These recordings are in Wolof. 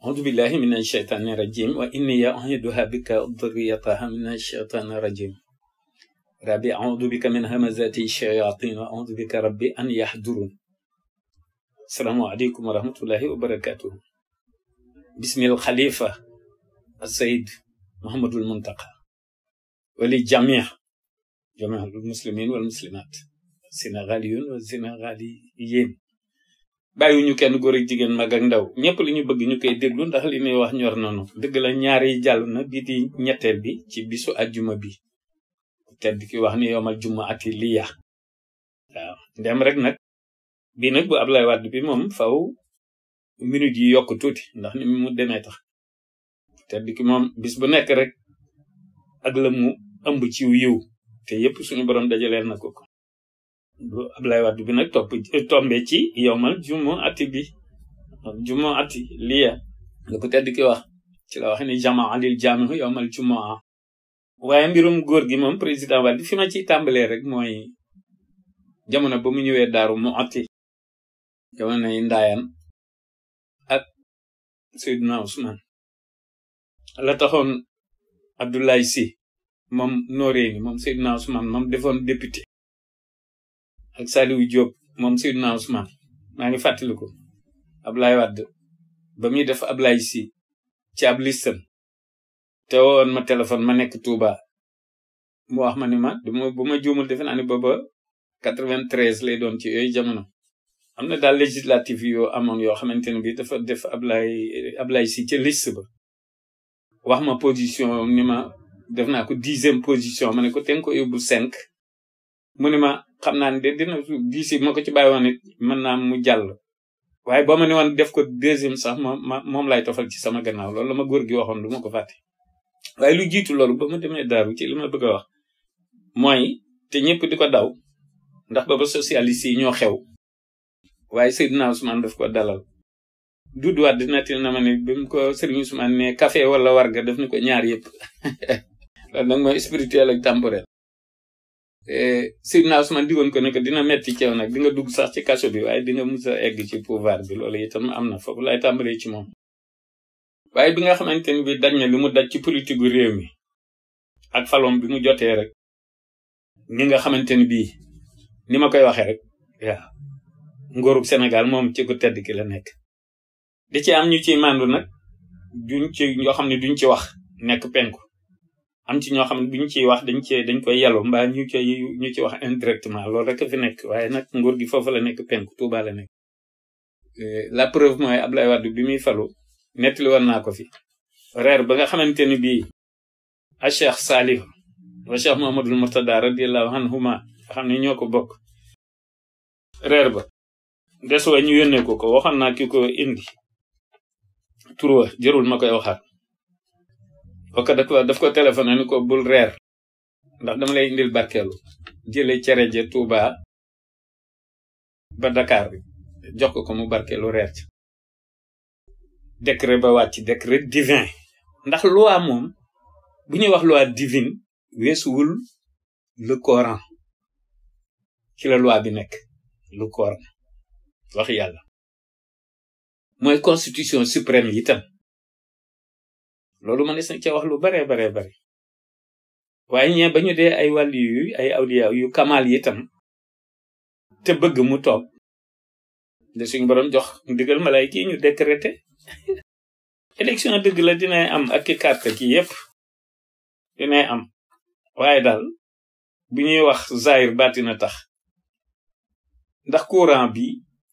أعوذ بالله من الشيطان الرجيم وإني أعيذها بك وذريتها من الشيطان الرجيم ربي أعوذ بك من همزات الشياطين وأعوذ بك ربي أن يحضرون. السلام عليكم ورحمة الله وبركاته. بسم الخليفة السيد محمد المنتقى ولجميع المسلمين والمسلمات السنغاليون والسنغاليين bàyyiwuñu kenn góor ak jigéen mag ak ndaw ñëpp li ñu bëgg ñu koy déglu ndax li ñuy wax ñor nañu dëgg la ñaari jàll na bii di ñetteel bi ci bisu ajjuma bi tedd ki wax ni yomal juma ati liya waaw ndem rek nag bii nag bu Ablaye Wade bi moom faw minute yi yokk tuuti ndax ni mu demee tax tedd ki moom bis bu nekk rek ak la mu ëmb ci yiw te yépp suñu borom dajaleel na ko bu Ablaye Wade bi nag tombe ci yomal jumu ati bi jumu ati liya la ko tedd ki wax ci la wax ni jama alil jamihu yomal jumaa waaye mbirum góor gi moom président Wade fi ma ciy tàmbalee rek mooy jamono ba mu ñëwee Daaru Muxti jamono yi Ndaayaan ak Seydina Ousmane la taxoon Abdoulaye Sy moom Noreyni moom Seydina Ousmane moom defoon député ak Saliou Diop moom Seydina Ousmane maa ngi fàttaliku Ablaye Wade ba muy def Ablaye Sy ci ab listam te woon ma téléphone ma nekk Touba mu wax ma ni ma bu ma juumul defe naa ni booba 93 lay doon ci yooyu jamono am na daal législative yoo amoon yoo xamante ne bi dafa def Ablaye Sy ci liste ba wax ma position ni ma def naa ko 10e position ma ne ko ten ko yóbbu 5 mu ne ma xam naa ne de dina 10 ma ko ci bàyyi woon it mën naa mu jàll waaye boo ma ne woon def ko 2e sax moom lay tofal ci sama gannaaw loolu la ma góor gi waxoon du ma ko fàtte waaye lu jiitu loolu ba ma demee Daaru ci li ma bëgg a wax mooy te ñëpp di ko daw ndax booba socialiste yi ñoo xew waaye Seydina Ousmane daf ko dalal Doudou Wade dinatil na ma ne bi mu ko Serigne Ousmane ne café wala warga daf ni ko ñaar yëpp loolu nag mooy spirituel ak temporel Seydina Ousmane digoon ko ne que dina metti ceew nag di nga dugg sax ci kaso bi waaye di nga mus a egg ci pouvoir bi loolu itam am na foofu lay tàmbalee ci moom waaye bi nga xamante ni bi daj na li mu daj ci politique gu réew mi ak falom bi mu jotee rek ni nga xamante ni bii ni ma koy waxee rek waaw ngóorug Sénégal moom ci ku tedd ki la nekk di ci am ñu ciy màndu nag duñ ci ñoo xam ne duñ ci wax nekk penku am ci ñoo xam ne buñ ciy wax dañ koy yellu mbaa ñu ci wax indirectement loolu rek fi nekk waaye nag nguur gi foofu la nekk penku Touba la nekk la preuve mooy Ablaye Wade bi muy falu nettali woon naa ko fi reer ba nga xamante ni bii a Cheikh Salih wa Cheikh Mahamadul Murtada radiyallahu anhuma nga xam ne ñoo ko bokk reer ba des wa ñu yónnee ko waxoon naa ki ko indi turwa jërul ma koy waxaat ok daf ko téléphoné ni ko bul reer ndax dama lay indil barkeelu jële cere je Touba ba Dakar bi jox ko mu barkeelu reer ci décret ba wàcc décret divin ndax loi moom bu ñuy wax loi divine weesuwul le Coran ci la loi bi nekk le Coran wax yàlla mooy constitution suprême yi itam loolu ma ne sax ca wax lu bare waaye ñee ba ñu dee ay wàlli yu ay awliya yu kamal yi itam te bëgg mu toog de suñu borom jox ndigal malayka yi ñu décrété élection dëgg la dinay am ak ki carte ki yépp dinay am waaye daal bu ñuy wax zahir baatina tax ndax courant bi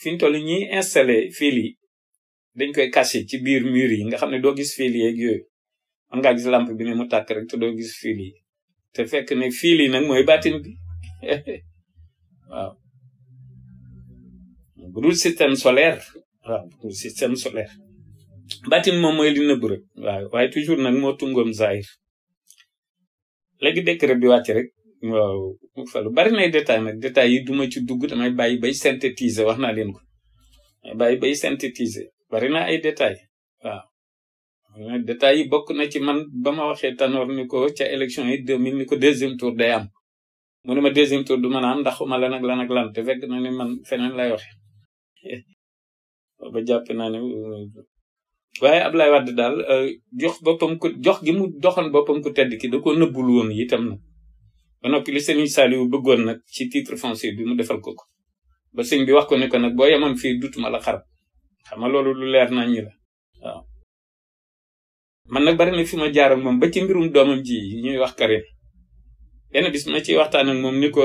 fi ñu toll ñuy installé fil yi dañ koy caché ci biir mur yi nga xam ne doo gis fil yi ak yooyu man ngaa gis lampe bi ne mu tàkk rek te doo gis fil yi te fekk ne fil yi nag mooy baatin bi waaw bu dul système solaire waaw bu dul système solaire baatin moom mooy li nëbb rek waaw waaye toujours nag moo tungoom zahir léegi décret bi wàcc rek waaw mu falu bari nay détail nag détail yi duma ci dugg damay bàyyi bay synthétiser wax naa leen ko bàyyi bay synthétiser bari na ay détail waaw détail yi bokk na ci man ba ma waxee Tanor ni ko ca élection yi 2000 ni ko 2e tour day am mu ne ma 2e tour du mën a am ndax xuma lan ak lan te fekk na ni man feneen lay waxe ba jàpp naa ne waaye Ablaye Wade daal jox gi mu doxoon boppam ku tedd ki da ko nëbbul woon itam nag ba noppi li Serigne Saliou bëggoon nag ci titre foncier bi mu defal ko ba sëñ bi wax ko ne ko nag boo yemoon fii dutuma la xarab xam nga loolu lu leer nañ ñi la waaw man nag bari na fi ma jaar ak moom ba ci mbirum doomam ji ñuy wax Karim benn bis ma ciy waxtaan ak moom ni ko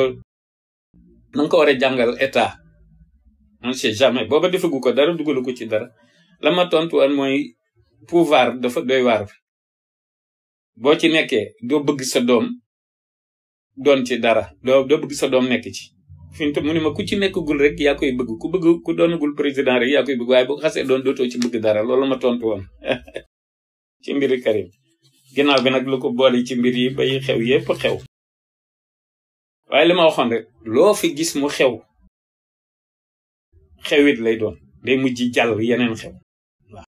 na nga ko war a jàngal état on sait jamais booba defagu ko dara dugalu ko ci dara la ma tontu woon mooy pouvoir dafa doy waar boo ci nekkee doo bëgg sa doom doon ci dara doo bëgg sa doom nekk ci fi mu ne ma ku ci nekkagul rek yaa koy bëgg ku doonagul président rek yaa koy bëgg waaye bu ko xasee doon dootoo ci bëgg dara loolu ma tontu woon ci mbiri Karim ginnaaw bi nag lu ko boole ci mbir yi bay xew yépp xew waaye li ma waxoon rek loo fi gis mu xewit lay doon day mujj jàll yeneen xew waaw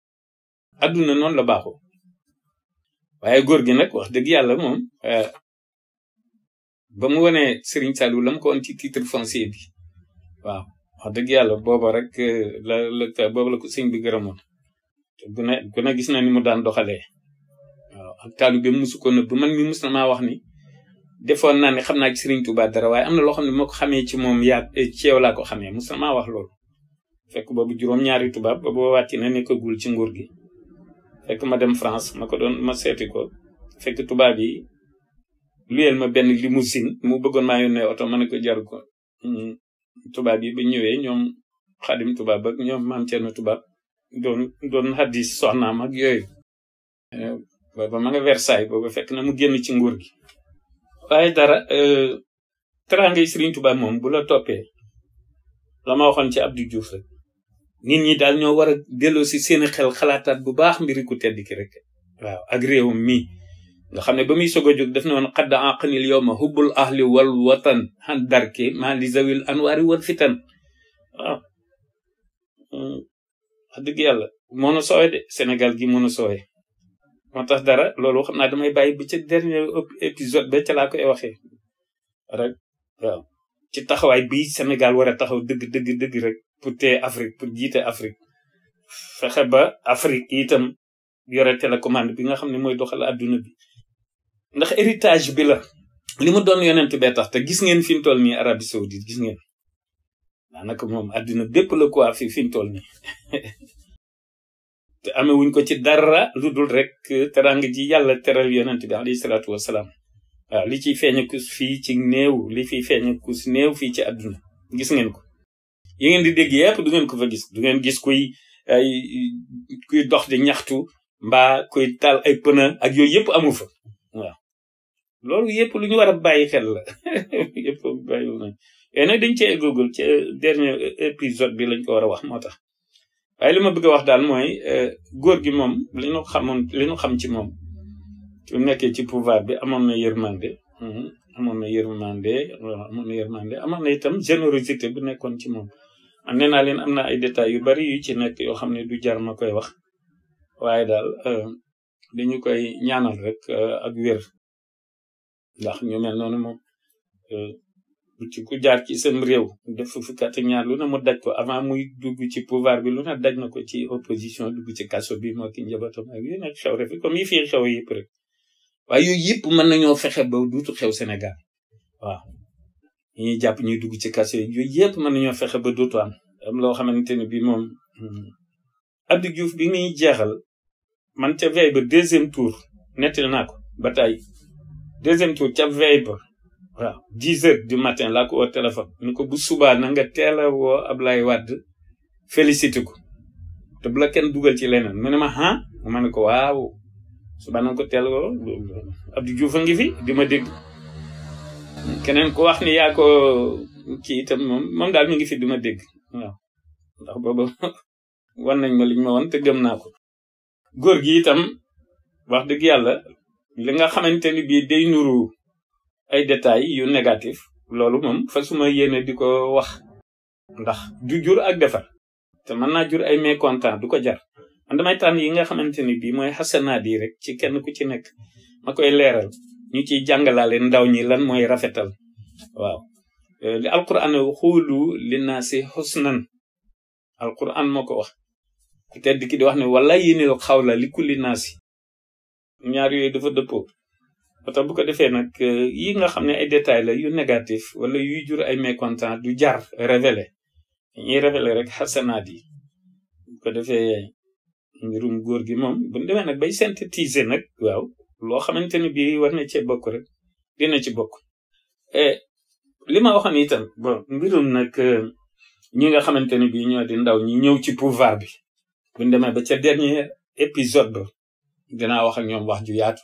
adduna noonu la baaxoo waaye góor gi nag wax dëgg yàlla moom ba mu wonee Serigne Saliou la mu ko woon ci titre foncier bi waaw wax dëgg yàlla booba rek booba la ko sëñ bi gërëmoon te bu ne gis na ni mu daan doxalee waaw ak taalu bi musu ko nëbb man mi mus na maa wax ni defoon naa ne xam naa ci Serigne Touba dara waaye am na loo xam ne moo ko xamee ci moom ci yow laa ko xamee mus na maa wax loolu fekk boobu juróom-ñaari tubaab ba boo wàcc na nekkagul ci nguur gi fekk ma dem France ma seeti ko fekk tubaab yi luyel ma benn limousine mu bëggoon maa yónnee oto ma ne ko jaru ko tubaab yi ba ñëwee ñoom xadim tubaab ak ñoom maam Cerno tubaab doon hadis soxnaam ak yooyu booba ma nga Versailles booba fekk na mu génn ci nguur gi waaye dara teraangay Serigne Touba moom bu la toppee la ma waxoon ci Abdou Diouf rek nit ñi daal ñoo war a delloo si seeni xel xalaataat bu baax mbiri ku tedd ki rek waaw ak réewum mi nga xam ne ba muy soog a jóg def na woon xadda aqanil yawma hubbul ahli wal watan han darki ma li zawil anwari wal fitan waaw wax dëgg yàlla moo nu soowe de Sénégal gi moo nu soowe moo tax dara loolu xam naa damay bàyyi ba ca dernier épisode ba ca laa koy waxee rek waaw ci taxawaay bi Sénégal war a taxaw dëgg rek pour téye Afrique pour jiite Afrique fexe ba Afrique itam yore télécommande bi nga xam ne mooy doxal adduna bi ndax héritage bi la li mu doon yonent bee tax te gis ngeen fi mu toll nii Arabie Saoudite gis ngeen daanaka moom adduna bépp la quoi fi mu toll nii te amewuñ ko ci dara lu dul rek teranga ji yàlla teral yonent bi alayhi salaatu wasalaam waaw li ciy feeñakus fii ci néew li fiy feeñakus néew fii ci àdduna gis ngeen ko yi ngeen di dégg yépp du ngeen ko fa gis du ngeen gis kuy dox di ñaxtu mbaa kuy taal ay pneu ak yooyu yépp amu fa waaw loolu yépp lu ñu war a bàyyi xel la yépp bàyyi nañ yooyu nag dañ cee google ci dernier épisode bi lañ ko war a wax moo tax waaye li ma bëgg a wax daal mooy góor gi moom li ñu xam ci moom su nekkee ci pouvoir bi amoon na yërmande amoon na itam générosité bu nekkoon ci moom nee naa leen am na ay détails yu bari yu ci nekk yoo xam ne du jar ma koy wax waaye daal dañu koy ñaanal rek ak wér ndax ñu mel noonu moom ci ku jaar ci sam réew def fukki at ak ñaar lu ne mu daj ko avant muy dugg ci pouvoir bi lu ne daj na ko ci opposition dugg ci kaso bi moo ki njabootam ak yu nekk xew rek comme yi fii xew yëpp rek waaye yooyu yëpp mën nañoo fexe ba duutu xew Sénégal waaw ñuy jàpp ñuy dugg ci kaso yooyu yëpp mën nañoo fexe ba duutu am loo xamante ne bi moom Abdou Diouf bi muy jeexal man ca veille ba deuxième tour nettali naa ko ba tey deuxième tour ca veille ba waaw 10 heures du matin laa ko woo téléphone ni ko bu subaa na nga teel a woo Ablaye Wade félicité ko te bu la kenn dugal ci leneen mu ne ma ma ne ko waaw subaa na nga ko teel a woo Abdou Diouf a ngi fi di ma dégg keneen ko wax ni yaa ko kii itam moom daal mi ngi fi di ma dégg waaw ndax booba wan nañ ma liñ ma won te gëm naa ko góor gi itam wax dëgg yàlla li nga xamante ni bii day nuru ay détails yu négatif loolu moom fa suma yéene di ko wax ndax du jur ak defar te mën naa jur ay mécontent du ko jar man damay tànn yi nga xamante ni bii mooy xasanaat yi rek ci kenn ku ci nekk ma koy leeral ñu ciy jàngalaale ndaw ñi lan mooy rafetal waaw li alquran xuulu linnaasi xusnan alquran moo ko wax tedd ki di wax ne wala yéenil xawla li kulli naasi ñaar yooyu dafa dëppoo ba tax bu ko defee nag yi nga xam ne ay détails la yu négatif wala yuy jur ay mécontent du jar révélé ñuy révélé rek xasanaat yi bu ko defee mbirum góor gi moom bu ñu demee nag bay synthétiser nag waaw loo xamante ni bii war na cee bokk rek dina ci bokk li ma waxoon itam bon mbirum nag ñi nga xamante ni bii ñoo di ndaw ñi ñëw ci pouvoir bi bu ñu demee ba ca dernier épisode ba dinaa wax ak ñoom wax ju yaatu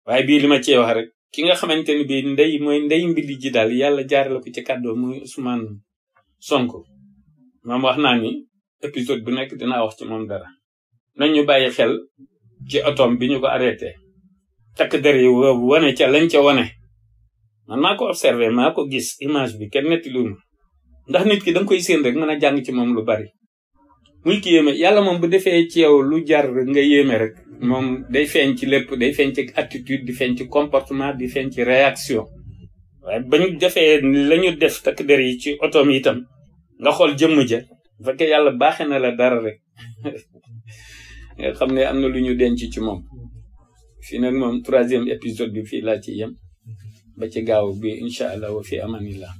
waaye bii li ma cee wax rek ki nga xamante ni bii mooy ndey mbili ji daal yàlla jaarale ko ci kàddoo muy Ousmane Sonko moom wax naa ni épisode bu nekk dinaa wax ci moom dara nañ ñu bàyyi xel ci otoom bi ñu ko arrêté takk der yi wane ca lañ ca wane man maa ko observé maa ko gis image bi kenn nettaliwuma ndax nit ki da nga koy séen rek mën a jàng ci moom lu bari muy ki yéeme yàlla moom bu defee ci yow lu jar nga yéeme rek moom day feeñ ci lépp day feeñ ci attitude di feeñ ci comportement di feeñ ci réaction waaye bañu defee lañu def takk der yi ci otoom itam nga xool jëmm ja bu fekkee yàlla baaxe na la dara rek nga xam ne am na lu ñu denc ci moom fii nag moom 3e épisode bi fii laa ci yem ba ci gaaw bi incha allah wa fi amanillah